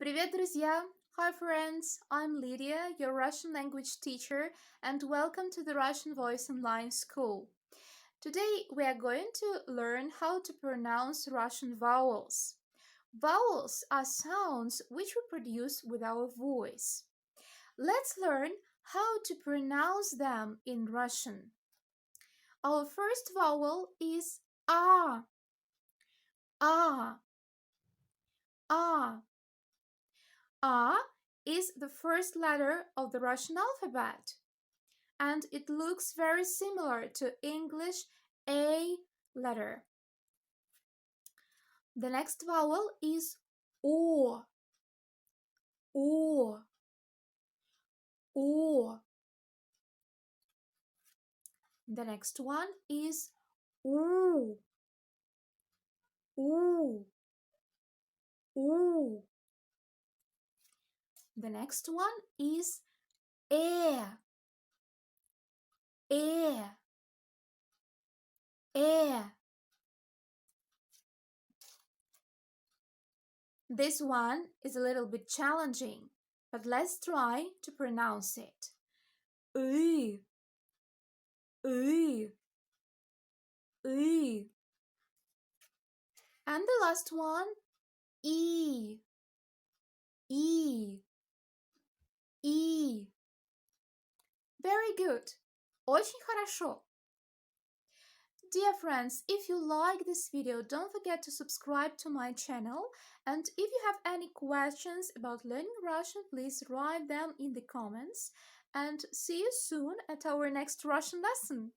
Привет, друзья! Hi friends, I'm Lydia, your Russian language teacher, and welcome to the Russian Voice Online School. Today we are going to learn how to pronounce Russian vowels. Vowels are sounds which we produce with our voice. Let's learn how to pronounce them in Russian. Our first vowel is A. A. A. A is the first letter of the Russian alphabet, and it looks very similar to English A letter. The next vowel is O. O. O. The next one is U. U. U. The next one is E. E. E. This one is a little bit challenging, but let's try to pronounce it. E. E. E. And the last one, E. E. E. Very good. Очень хорошо. Dear friends, if you like this video, don't forget to subscribe to my channel. And if you have any questions about learning Russian, please write them in the comments. And see you soon at our next Russian lesson.